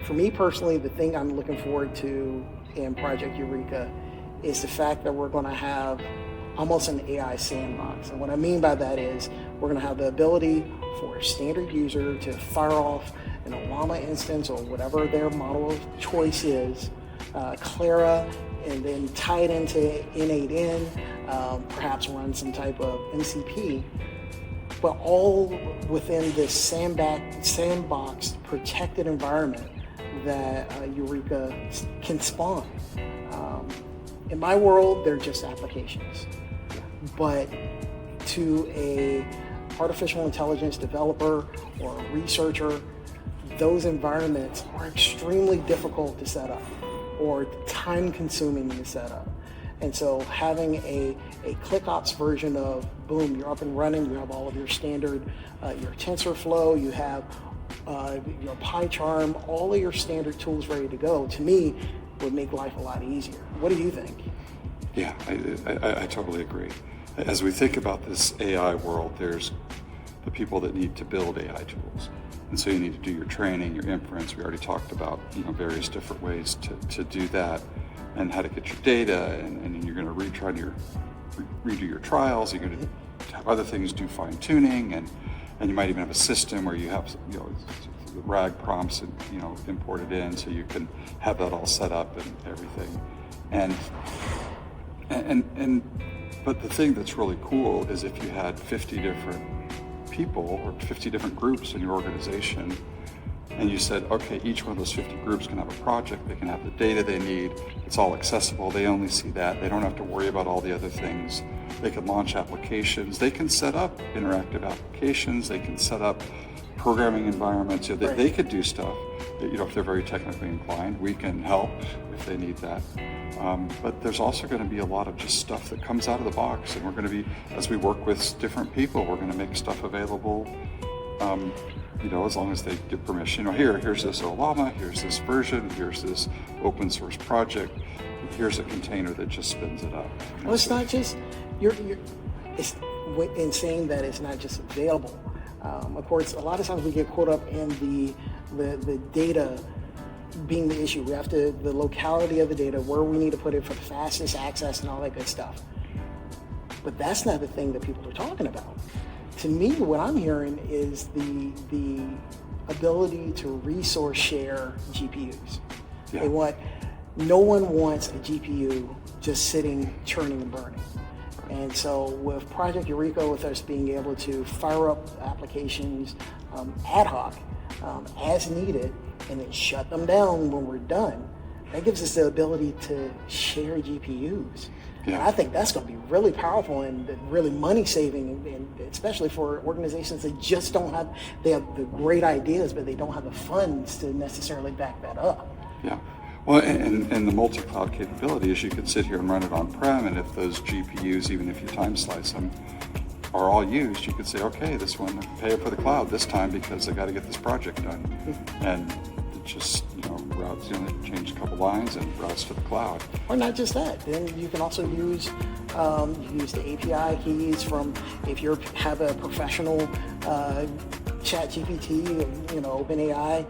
for me personally, the thing I'm looking forward to in Project Eureka is the fact that we're going to have almost an AI sandbox. And what I mean by that is we're going to have the ability for a standard user to fire off an LLaMA instance or whatever their model of choice is, Clara, and then tie it into N8N, perhaps run some type of MCP, but all within this sandbox protected environment that Eureka can spawn. In my world, they're just applications. But to a artificial intelligence developer or a researcher, those environments are extremely difficult to set up or time-consuming to set up. And so having a ClickOps version of, boom, you're up and running, you have all of your standard, your TensorFlow, you have your PyCharm, all of your standard tools ready to go, to me, would make life a lot easier. What do you think? Yeah, I totally agree. As we think about this AI world, there's the people that need to build AI tools. And so you need to do your training, your inference. We already talked about various different ways to do that and how to get your data. And you're going to redo your trials. You're going to have other things do fine tuning. And you might even have a system where you have the RAG prompts imported in so you can have that all set up and everything. But the thing that's really cool is if you had 50 different people or 50 different groups in your organization, and you said, okay, each one of those 50 groups can have a project, they can have the data they need, it's all accessible, they only see that, they don't have to worry about all the other things, they can launch applications, they can set up interactive applications, they can set up programming environments, they could do stuff, if they're very technically inclined, we can help if they need that. But there's also going to be a lot of just stuff that comes out of the box, and we're going to be, as we work with different people, we're going to make stuff available, as long as they give permission. Here's this LLaMA, here's this version, here's this open source project, here's a container that just spins it up. Well, it's not just, it's in saying that it's not just available. Of course, a lot of times we get caught up in the data being the issue. We have to, the locality of the data, where we need to put it for the fastest access and all that good stuff. But that's not the thing that people are talking about. To me, what I'm hearing is the ability to resource share GPUs. Yeah. No one wants a GPU just sitting, churning and burning. And so with Project Eureka, with us being able to fire up applications ad hoc, as needed, and then shut them down when we're done, that gives us the ability to share GPUs. Yeah. And I think that's going to be really powerful and really money saving, and especially for organizations that just don't have, they have the great ideas, but they don't have the funds to necessarily back that up. Yeah. Well, and the multi-cloud capability is you could sit here and run it on-prem, and if those GPUs, even if you time slice them, are all used, you could say, okay, this one, pay for the cloud this time because I got to get this project done. And it just, routes, change a couple lines and routes to the cloud. Or not just that, then you can also use the API keys from, if you have a professional ChatGPT, OpenAI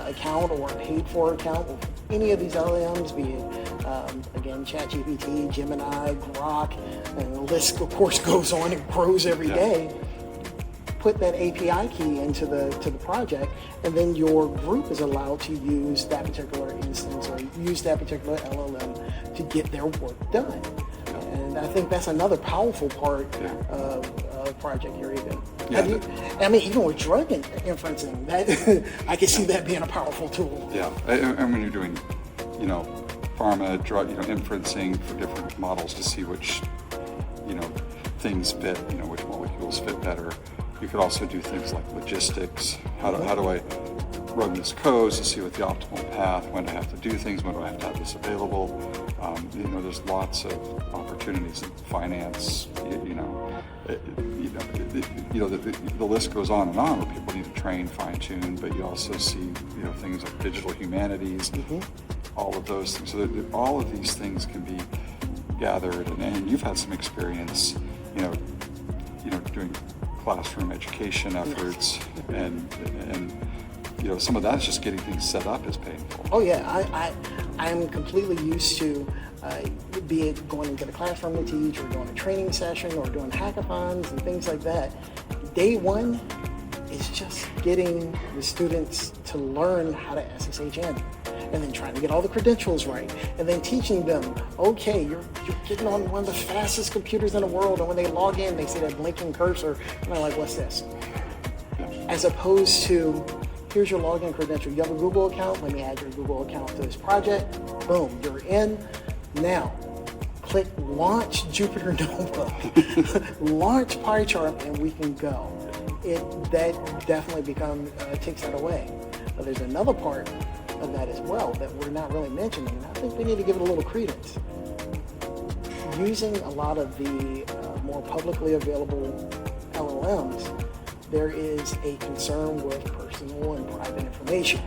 account or a paid for account with any of these LLMs, be it, again, ChatGPT, Gemini, Grok, and the list, of course, goes on and grows every day. Put that API key into the project, and then your group is allowed to use that particular instance or use that particular LLM to get their work done. And I think that's another powerful part of Project Eureka. Even with drug inferencing, that I can see that being a powerful tool. Yeah, and when you're doing, pharma drug, inferencing for different models to see which, things fit, which molecules fit better. You could also do things like logistics. How do I run this code to see what the optimal path, when do I have to do things, when do I have to have this available? There's lots of opportunities in finance, the list goes on and on where people need to train, fine tune, but you also see, things like digital humanities, all of those things. So all of these things can be gathered, and you've had some experience, doing classroom education efforts and some of that's just getting things set up is painful. Oh yeah, I'm completely used to, be it going into the classroom to teach or doing a training session or doing hackathons and things like that. Day one is just getting the students to learn how to SSH in, and then trying to get all the credentials right, and then teaching them, okay, you're getting on one of the fastest computers in the world, and when they log in, they see that blinking cursor, and they're like, what's this? As opposed to, here's your login credential. You have a Google account? Let me add your Google account to this project. Boom, you're in. Now, click launch Jupyter Notebook, launch PyCharm, and we can go. That definitely takes that away. But there's another part of that as well that we're not really mentioning, and I think we need to give it a little credence. Using a lot of the more publicly available LLMs, there is a concern with personal and private information.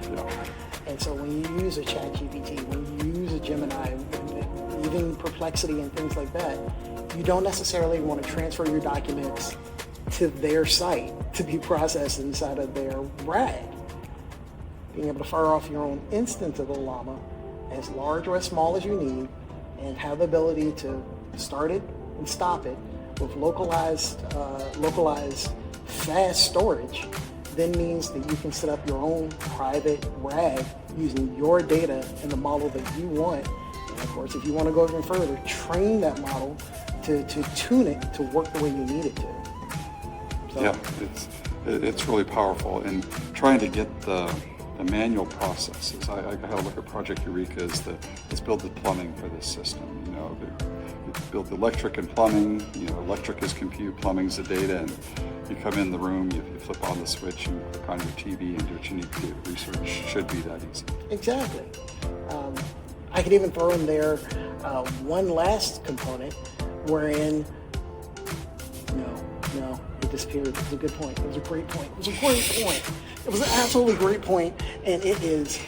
And so when you use a ChatGPT, when you use a Gemini, even Perplexity and things like that, you don't necessarily want to transfer your documents to their site to be processed inside of their RAG. Being able to fire off your own instance of LLaMA, as large or as small as you need, and have the ability to start it and stop it with localized fast storage, then means that you can set up your own private RAG using your data and the model that you want. And of course, if you want to go even further, train that model to tune it to work the way you need it to. So, yeah, it's really powerful. And trying to get the manual processes. I had a look at projectEUREKA let's build the plumbing for this system. Build the electric and plumbing. Electric is compute, plumbing is the data, and you come in the room, you flip on the switch, and click on your TV and do what you need to do. Research should be that easy. Exactly. I could even throw in there one last component wherein, no, it disappeared. It was a good point. It was a great point. It was a great point. It was an absolutely great point, and it is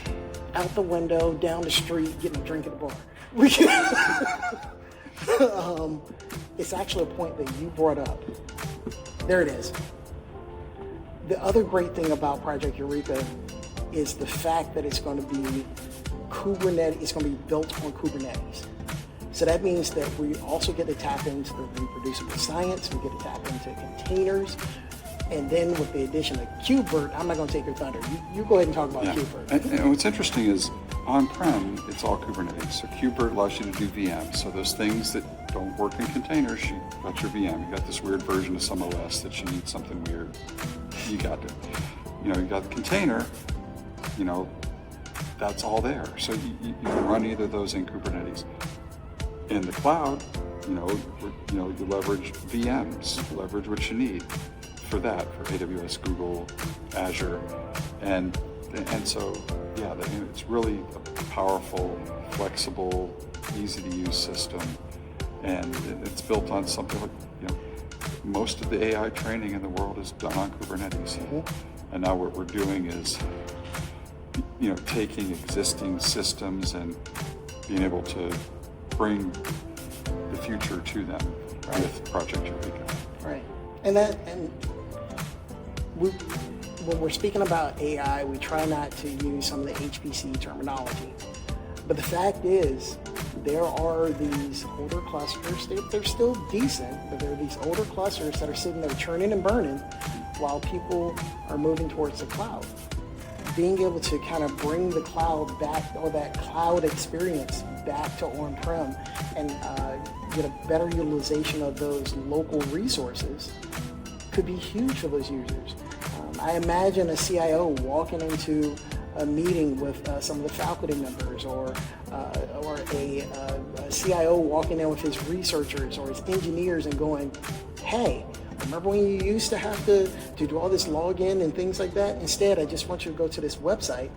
out the window, down the street, getting a drink at the bar. It's actually a point that you brought up. There it is. The other great thing about projectEUREKA is the fact that it's going to be Kubernetes. It's going to be built on Kubernetes. So that means that we also get to tap into the reproducible science. We get to tap into containers. And then with the addition of KubeVirt, I'm not going to take your thunder. You go ahead and talk about KubeVirt. And what's interesting is on-prem, it's all Kubernetes. So KubeVirt allows you to do VMs. So those things that don't work in containers, you got your VM. You got this weird version of some OS that you need something weird. You got it. You got the container, that's all there. So you can run either of those in Kubernetes. In the cloud, you leverage VMs, leverage what you need for that, for AWS, Google, Azure, and so it's really a powerful, flexible, easy to use system, and it's built on something like most of the AI training in the world is done on Kubernetes, and now what we're doing is taking existing systems and being able to bring the future to them with projectEUREKA. Right, when we're speaking about AI, we try not to use some of the HPC terminology. But the fact is, there are these older clusters. They're still decent, but there are these older clusters that are sitting there churning and burning while people are moving towards the cloud. Being able to kind of bring the cloud back, or that cloud experience back to on-prem, and get a better utilization of those local resources could be huge for those users. I imagine a CIO walking into a meeting with some of the faculty members, or a CIO walking in with his researchers or his engineers and going, hey, remember when you used to have to do all this login and things like that? Instead, I just want you to go to this website,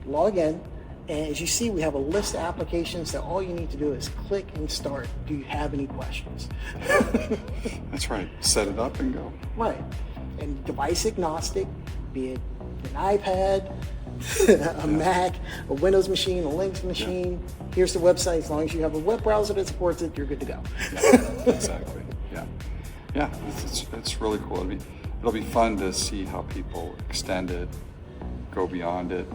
log in, and as you see, we have a list of applications that all you need to do is click and start. Do you have any questions? That's right. Set it up and go. Right. And device agnostic, be it an iPad, a Mac, a Windows machine, a Linux machine. Here's the website. As long as you have a web browser that supports it, you're good to go. Exactly. Yeah. It's really cool. It'll be fun to see how people extend it, go beyond it.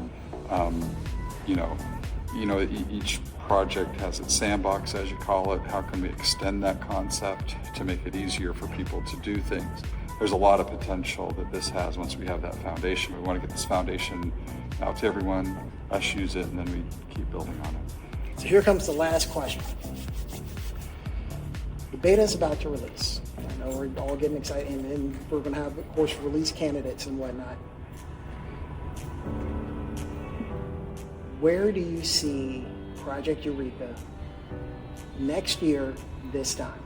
Each project has its sandbox, as you call it. How can we extend that concept to make it easier for people to do things? There's a lot of potential that this has once we have that foundation. We want to get this foundation out to everyone, us use it, and then we keep building on it. So here comes the last question. The beta is about to release. I know we're all getting excited, and then we're going to have, of course, release candidates and whatnot. Where do you see Project Eureka next year, this time?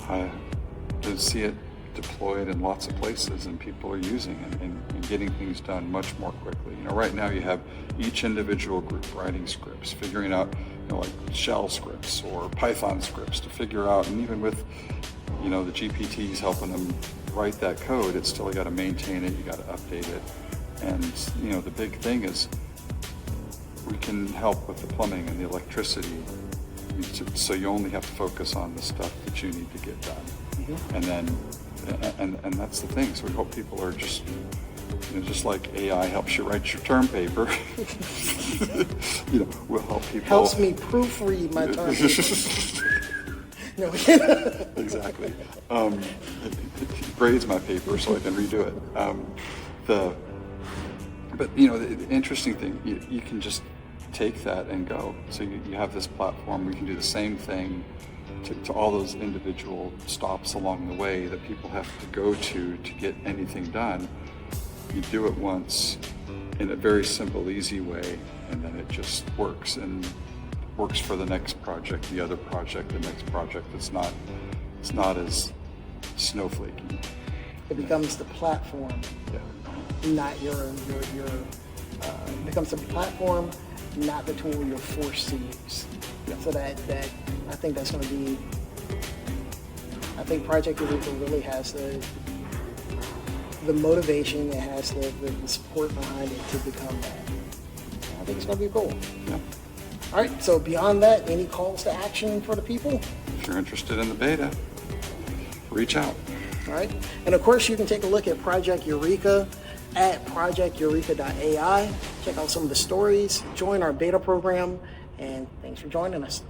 I do see it deployed in lots of places, and people are using it and getting things done much more quickly. Right now you have each individual group writing scripts, figuring out, like shell scripts or Python scripts to figure out, and even with, the GPTs helping them write that code, it's still, you got to maintain it, you got to update it. And, the big thing is we can help with the plumbing and the electricity, so you only have to focus on the stuff that you need to get done. Mm-hmm. And then, and that's the thing. So we hope people are just, just like AI helps you write your term paper, we'll help people. Helps me proofread my term paper. No. Exactly. It grades my paper so I can redo it. But the interesting thing, you can just take that and go. So you have this platform, we can do the same thing to all those individual stops along the way that people have to go to get anything done. You do it once in a very simple, easy way, and then it just works, and works for the next project, the other project, the next project. It's not as snowflakey. It becomes the platform, not your it becomes the platform, not the tool you're forced to use. Yeah. So that I think that's going to be. I think Project Eureka really has the motivation, it has the support behind it to become that. I think it's going to be cool. Yeah. All right. So beyond that, any calls to action for the people? If you're interested in the beta, reach out. All right. And of course, you can take a look at Project Eureka at projecteureka.ai. Check out some of the stories, join our beta program, and thanks for joining us.